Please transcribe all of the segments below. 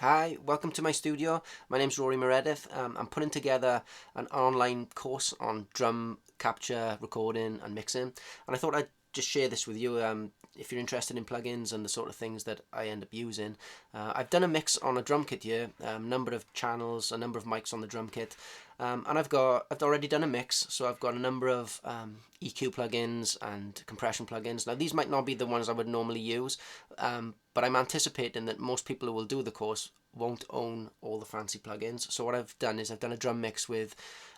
Hi, welcome to my studio. My name's Rory Meredith. I'm putting together an online course on drum capture, recording and mixing, and I thought I'd just share this with you if you're interested in plugins and the sort of things that I end up using. I've done a mix on a drum kit here, a number of channels, a number of mics on the drum kit, and I've already done a mix, so I've got a number of EQ plugins and compression plugins. Now these might not be the ones I would normally use, but I'm anticipating that most people who will do the course won't own all the fancy plugins. So what I've done is I've done a drum mix with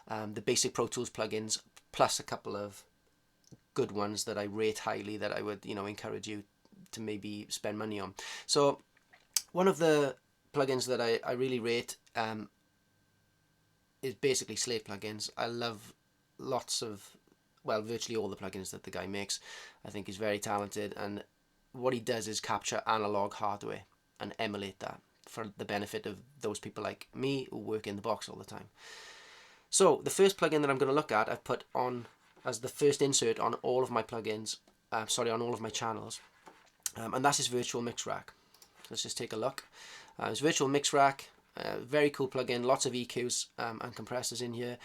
the basic Pro Tools plugins plus a couple of good ones that I rate highly that I would encourage you to maybe spend money on. So one of the plugins that I really rate is basically Slate plugins. I love virtually all the plugins that the guy makes. I think he's very talented, and what he does is capture analog hardware and emulate that for the benefit of those people like me who work in the box all the time. So the first plugin that I'm going to look at, I've put on as the first insert on all of my plugins, on all of my channels, and that's his Virtual Mix Rack. Let's just take a look. His Virtual Mix Rack, very cool plugin, lots of EQs and compressors in here.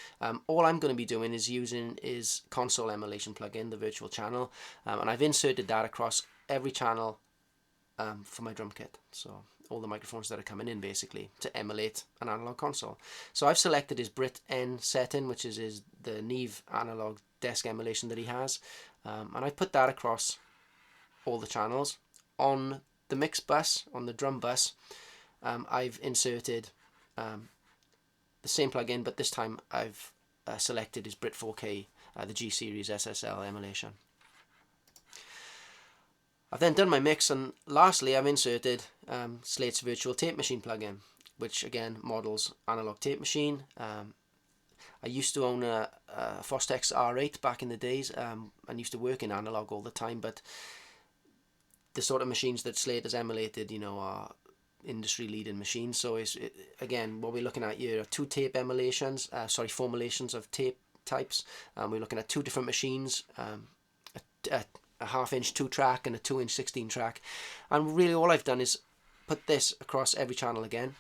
All I'm going to be doing is using his console emulation plugin, the virtual channel, and I've inserted that across every channel for my drum kit. So all the microphones that are coming in basically to emulate an analog console. So I've selected his Brit N setting, which is the Neve analog desk emulation that he has, and I put that across all the channels. On the mix bus, on the drum bus, I've inserted the same plugin, but this time I've selected his Brit 4K, the G Series SSL emulation. I've then done my mix, and lastly I've inserted Slate's Virtual Tape Machine plugin, which again models analog tape machine. I used to own a Fostex R8 back in the days, and used to work in analog all the time, but the sort of machines that Slate has emulated, are industry leading machines. So again, what we're looking at here are two tape emulations, formulations of tape types. We're looking at two different machines, a half-inch 2-track and a 2-inch 16-track, and really all I've done is put this across every channel again.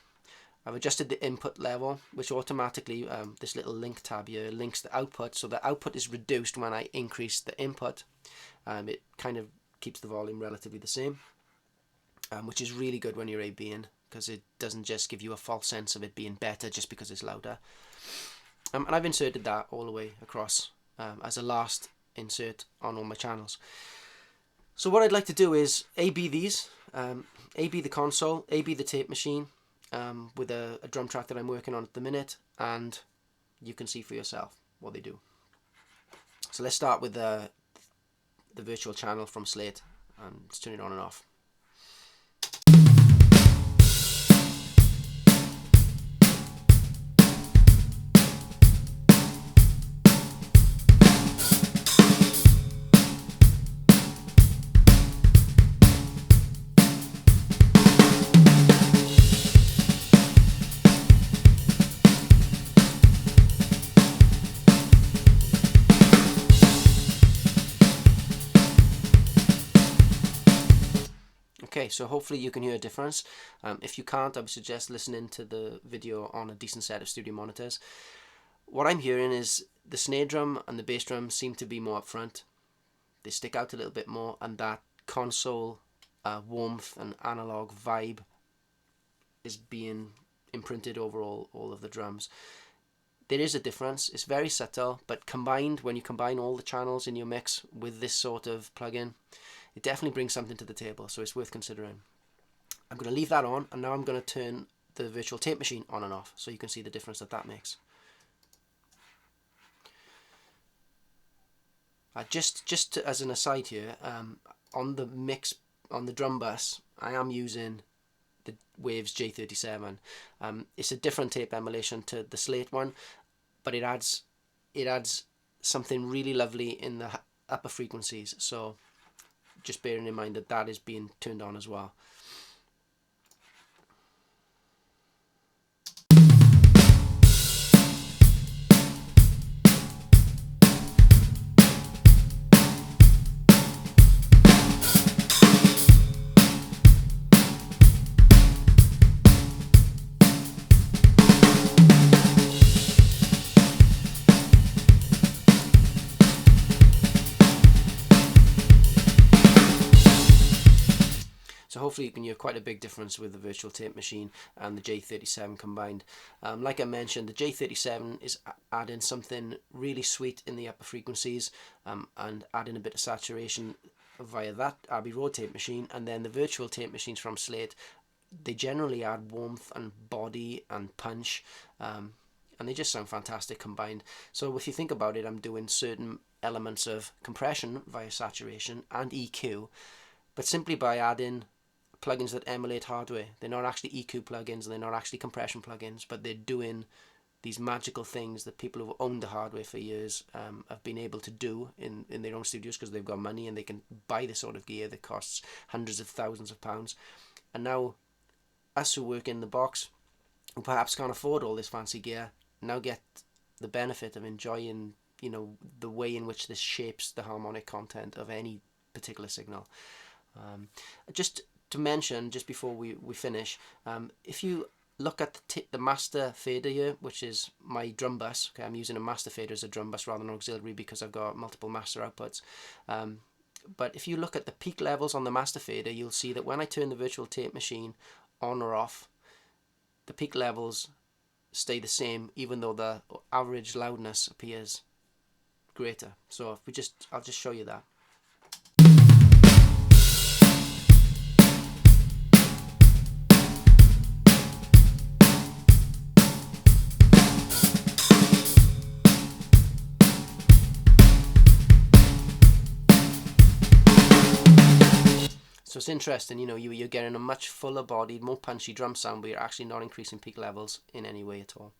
I've adjusted the input level, which automatically, this little link tab here links the output, so the output is reduced when I increase the input. It kind of keeps the volume relatively the same, which is really good when you're A-Bing, because it doesn't just give you a false sense of it being better just because it's louder. And I've inserted that all the way across as a last insert on all my channels. So what I'd like to do is A-B these, A-B the console, A-B the tape machine with a drum track that I'm working on at the minute, and you can see for yourself what they do. So let's start with the virtual channel from Slate, and let's turn it on and off. Okay, so hopefully you can hear a difference. If you can't, I would suggest listening to the video on a decent set of studio monitors. What I'm hearing is the snare drum and the bass drum seem to be more up front. They stick out a little bit more, and that console warmth and analog vibe is being imprinted over all of the drums. There is a difference. It's very subtle, but combined, when you combine all the channels in your mix with this sort of plugin, it definitely brings something to the table, so it's worth considering. I'm going to leave that on, and now I'm going to turn the virtual tape machine on and off so you can see the difference that makes. Just as an aside here, on the mix, on the drum bus, I am using the Waves J37. It's a different tape emulation to the Slate one, but it adds something really lovely in the upper frequencies, so just bearing in mind that that is being turned on as well. hopefully you can hear quite a big difference with the virtual tape machine and the J37 combined. Like I mentioned, the J37 is adding something really sweet in the upper frequencies and adding a bit of saturation via that Abbey Road tape machine, and then the virtual tape machines from Slate, they generally add warmth and body and punch, and they just sound fantastic combined. So if you think about it, I'm doing certain elements of compression via saturation and EQ, but simply by adding plugins that emulate hardware. They're not actually EQ plugins and they're not actually compression plugins, but they're doing these magical things that people who've owned the hardware for years have been able to do in their own studios because they've got money and they can buy this sort of gear that costs hundreds of thousands of pounds. And now us who work in the box, who perhaps can't afford all this fancy gear, now get the benefit of enjoying, you know, the way in which this shapes the harmonic content of any particular signal. Just to mention, just before we finish, if you look at the master fader here, which is my drum bus, okay, I'm using a master fader as a drum bus rather than auxiliary because I've got multiple master outputs. But if you look at the peak levels on the master fader, you'll see that when I turn the virtual tape machine on or off, the peak levels stay the same, even though the average loudness appears greater. So if I'll just show you that. So it's interesting, you know, you're getting a much fuller bodied, more punchy drum sound, but you're actually not increasing peak levels in any way at all.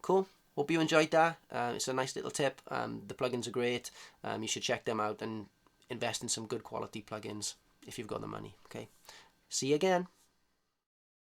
Cool. Hope you enjoyed that. It's a nice little tip. The plugins are great. You should check them out and invest in some good quality plugins if you've got the money. Okay. See you again.